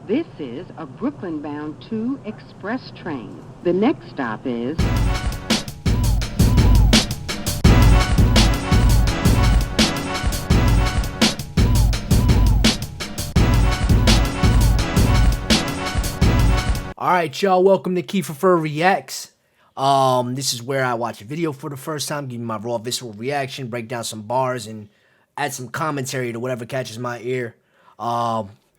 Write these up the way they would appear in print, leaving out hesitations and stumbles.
This is a Brooklyn-bound 2 express train. The next stop is... Alright, y'all, welcome to Keeferfer Reacts. This is where I watch a video for the first time, give you my raw visceral reaction, break down some bars, and add some commentary to whatever catches my ear.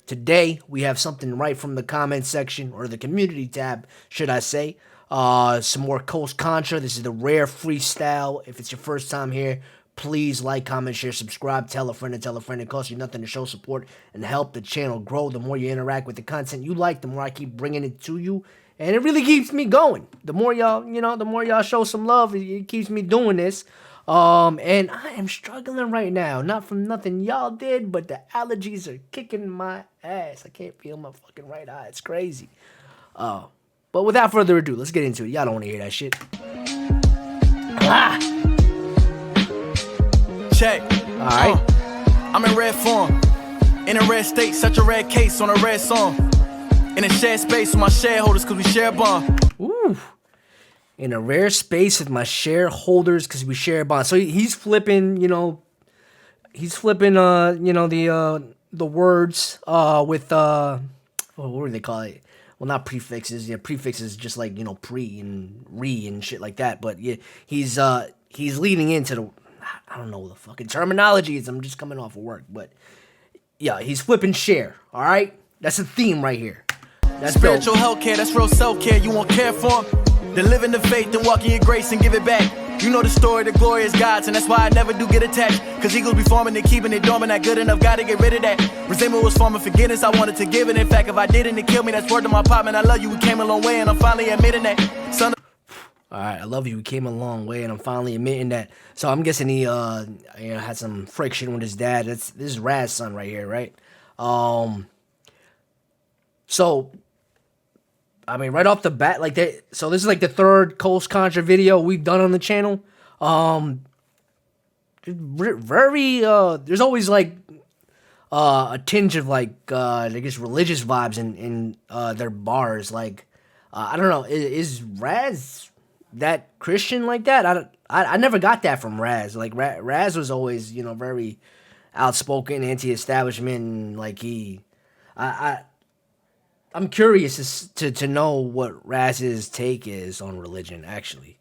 Today, we have something right from the comment section, or the community tab, should I say. Some more Contra. This is the rare freestyle. If it's your first time here, please like, comment, share, subscribe, tell a friend, and tell a friend. It costs you nothing to show support and help the channel grow. The more you interact with the content you like, the more I keep bringing it to you. And it really keeps me going. The more y'all, the more y'all show some love, it keeps me doing this. And I am struggling right now. Not from nothing y'all did, but the allergies are kicking my ass. I can't feel my fucking right eye. It's crazy. But without further ado, let's get into it. Y'all don't want to hear that shit. Check. Alright. I'm in red form. In a red state, such a red case on a red song. In a shared space with my shareholders, cause we share a bond. Ooh. In a rare space with my shareholders, because we share a bond. So he's flipping, he's flipping, the words, with, what do they call it? Well, not prefixes. Yeah, prefixes just like, pre and re and shit like that. But yeah, he's leading into the, I don't know what the fucking terminology is. I'm just coming off of work. But yeah, he's flipping share. All right? That's a theme right here. That's spiritual dope. healthcare, that's real self-care. You want care for him? Then live in the faith and walk in your grace and give it back. You know the story, the glory is God's, and that's why I never do get attached. Cause eagles be forming and keeping it dormant, not good enough, gotta get rid of that. Resentment was forming forgiveness, I wanted to give it. In fact, if I didn't, it killed me. That's word to my pop, man, I love you, we came a long way, and I'm finally admitting that. Son of Alright, I love you, we came a long way, and I'm finally admitting that. So I'm guessing he had some friction with his dad. This is Raz's son right here, right? So I mean, right off the bat, like that. So this is like the third Contra video we've done on the channel. There's always like a tinge of like I guess religious vibes in their bars. Like I don't know, is Raz that Christian like that? I never got that from Raz. Like Raz was always very outspoken, anti-establishment, and like I'm curious to know what Raz's take is on religion, actually.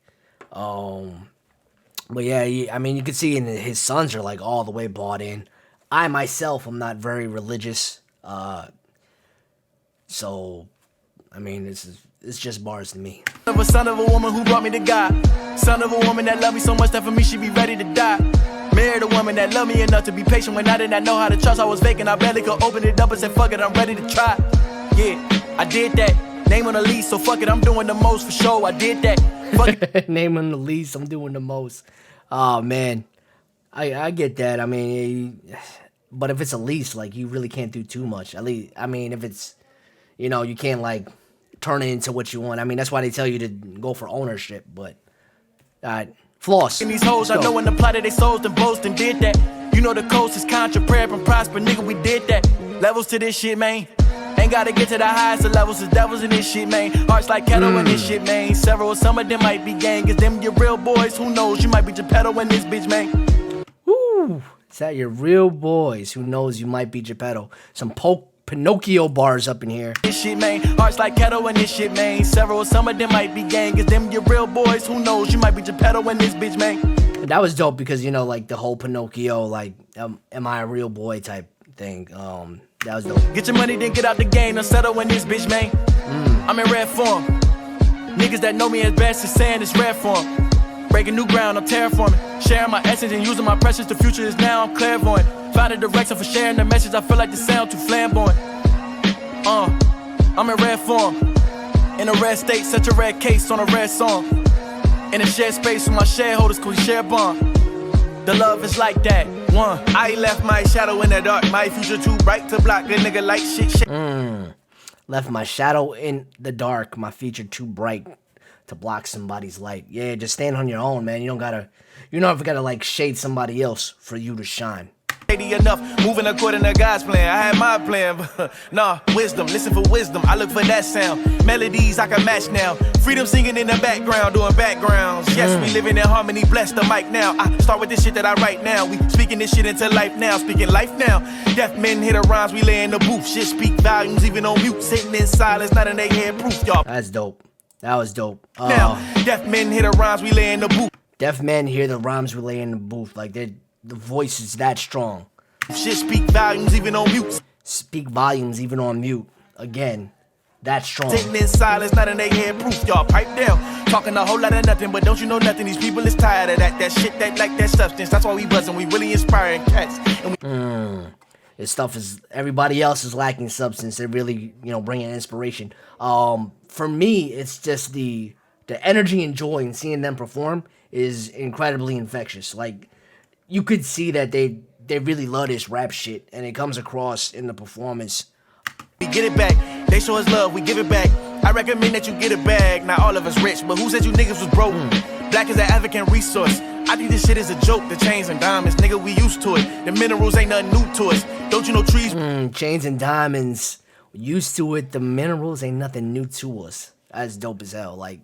But yeah, I mean, you can see his sons are like all the way bought in. I myself am not very religious, so I mean, it's just bars to me. Son of a woman who brought me to God. Son of a woman that loved me so much that for me she'd be ready to die. Married a woman that loved me enough to be patient when I did not know how to trust. I was vacant, I barely could open it up and said, fuck it, I'm ready to try. Yeah, I did that. Name on the lease, so fuck it, I'm doing the most for sure. I did that. Fuck it. Name on the lease, I'm doing the most. Oh man, I get that. I mean, but if it's a lease, like you really can't do too much. At least, I mean, if it's, you can't like turn it into what you want. I mean, that's why they tell you to go for ownership. But floss. In these hoes, I know when the plot of they souls and boast and did that. You know the coast is Contra, prayer and prosper, nigga, we did that. Levels to this shit, man. Ain't gotta get to the highest of levels, there's devils in this shit, man. Hearts like kettle in this shit, man. Several, some of them might be gang, cause them your real boys, who knows, you might be Geppetto in this bitch, man. Woo! Is that your real boys? Who knows, you might be Geppetto. Some Pinocchio bars up in here. This shit, man. Hearts like kettle in this shit, man. Several, some of them might be gang, cause them your real boys, who knows, you might be Geppetto in this bitch, man. And that was dope because, like the whole Pinocchio, like, am I a real boy type thing. That was dope. Get your money, then get out the game, and settle in this bitch, man. I'm in red form. Niggas that know me as best is saying it's red form. Breaking new ground, I'm terraforming. Sharing my essence and using my precious, the future is now, I'm clairvoyant. Find a direction for sharing the message, I feel like the sound too flamboyant. I'm in red form. In a red state, such a red case on a red song. In a shared space with my shareholders, cause we share a bond. The love is like that. One, I left my shadow in the dark. My future too bright to block a nigga like shit. Left my shadow in the dark. My future too bright to block somebody's light. Yeah, just stand on your own, man. You don't ever gotta like shade somebody else for you to shine. enough, moving according to God's plan. I had my plan, but nah, wisdom, listen for wisdom. I look for that sound. Melodies I can match now. Freedom singing in the background, doing backgrounds. Yes, we living in harmony, bless the mic now. I start with this shit that I write now. We speaking this shit into life now, speaking life now. Deaf men hit the rhymes, we lay in the booth. Shit speak volumes, even on mute, sitting in silence, not in their head proof, y'all. That's dope. That was dope. Now, deaf men hear the rhymes, we lay in the booth. Deaf men hear the rhymes we lay in the booth. Like, the voice is that strong. Shit speak volumes, even on mute. Speak volumes even on mute. Again, that's strong. Sitting in silence, not in their head proof, y'all. Pipe down. Talking a whole lot of nothing, but don't you know nothing? These people is tired of that shit, that like that substance. That's why we buzzing. We really inspiring cats. This stuff is, everybody else is lacking substance. They're really, bringing inspiration. For me, it's just the energy and joy in seeing them perform is incredibly infectious. Like, you could see that they really love this rap shit, and it comes across in the performance. We get it back. They show us love, we give it back. I recommend that you get a bag. Not all of us rich, but who said you niggas was broke? Black is an African resource. I think this shit is a joke. The chains and diamonds, nigga, we used to it. The minerals ain't nothing new to us. Don't you know trees? Chains and diamonds, used to it. The minerals ain't nothing new to us. That's dope as hell. Like,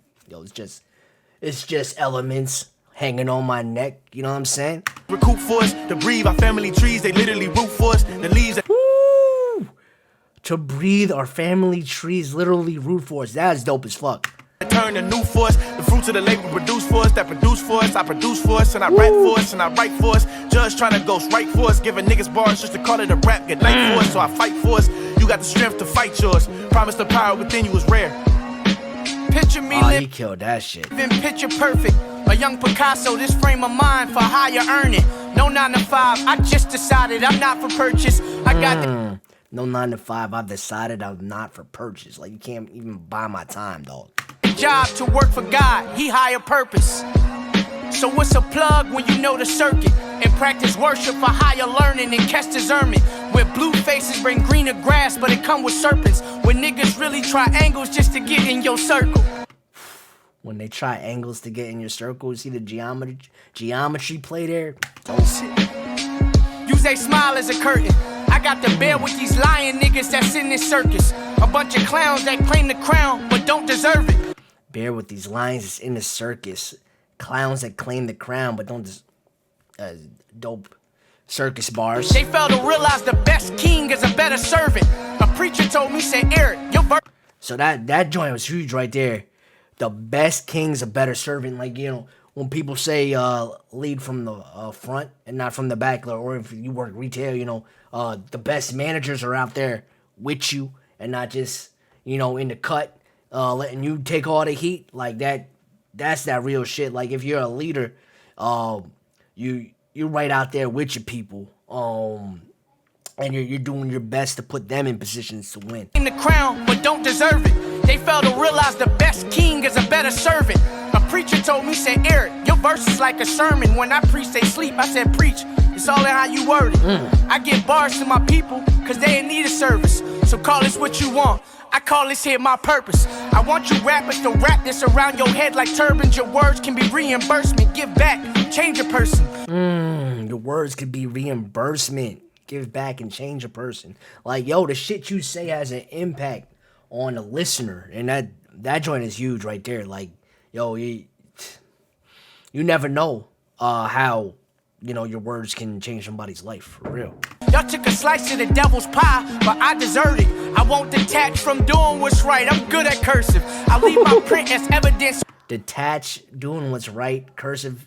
it's just elements hanging on my neck. You know what I'm saying? Recoup for us to breathe. Our family trees, they literally root for us. The leaves that to breathe, our family trees literally root for us. That's dope as fuck. Turn to new for us. The fruits of the labor produce for us. That produce for us. I produce for us. And I rap for us. And I write for us. Judge trying to ghost right for us. Giving niggas bars just to call it a rap. Good night for us. So I fight for us. You got the strength to fight yours. Promise the power within you is rare. Picture me he killed that shit. living picture perfect. A young Picasso, this frame of mind for higher earning. No 9 to 5, I just decided I'm not for purchase. I got the no 9 to 5, I've decided I'm not for purchase. Like, you can't even buy my time, dog. job to work for God, he higher purpose. So what's a plug when you know the circuit? And practice worship for higher learning and catch discernment. Where blue faces bring greener grass, but it come with serpents. When niggas really try angles just to get in your circle. When they try angles to get in your circle, you see the geometry play there? Use a smile as a curtain. I got to bear with these lying niggas that's in this circus. A bunch of clowns that claim the crown, but don't deserve it. Bear with these lions that's in the circus. Clowns that claim the crown, but don't dope circus bars. They fail to realize the best king is a better servant. A preacher told me, said, Eric, your verse. So that joint was huge right there. The best king's a better servant. Like, you know, when people say lead from the front and not from the back, or if you work retail, you know, the best managers are out there with you and not just, you know, in the cut, letting you take all the heat. Like that's that real shit. Like, if you're a leader, you're right out there with your people, and you're doing your best to put them in positions to win. In the crown, but don't deserve it. They fail to realize the best king is a better servant. A preacher told me, said, Eric, your verse is like a sermon. When I preach, they sleep. I said, preach. It's all in how you word it. I give bars to my people, cause they in need of service. So call this what you want. I call this here my purpose. I want you rappers to wrap this around your head like turbans. Your words can be reimbursement. Give back, change a person. Your words could be reimbursement. Give back and change a person. Like, yo, the shit you say has an impact on the listener. And that joint is huge right there. Like, yo, you never know how, you know, your words can change somebody's life, for real. Y'all took a slice of the devil's pie, but I deserved it. I won't detach from doing what's right. I'm good at cursive. I leave my print as evidence. Detach, doing what's right, cursive.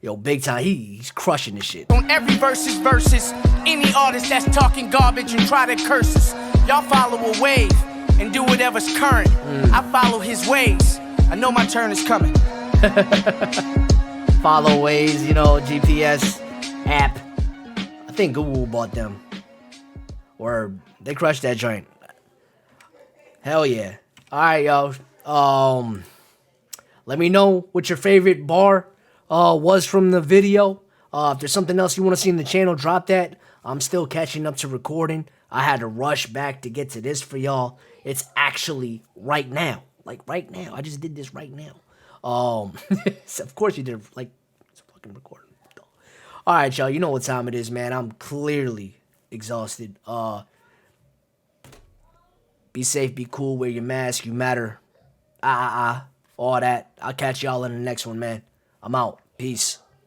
Yo, big time, he's crushing this shit. On every verses. Any artist that's talking garbage and try to curse us. Y'all follow a wave and do whatever's current. I follow his ways. I know my turn is coming. Follow ways, you know, GPS app. I think Google bought them. Or they crushed that joint. Hell yeah. Alright, yo. Let me know what your favorite bar was from the video. If there's something else you want to see in the channel, drop that. I'm still catching up to recording. I had to rush back to get to this for y'all. It's actually right now. Like, right now. I just did this right now. So of course you did, like, it's a fucking recording. All right, y'all. You know what time it is, man. I'm clearly exhausted. Be safe, be cool, wear your mask, you matter. All that. I'll catch y'all in the next one, man. I'm out. Peace.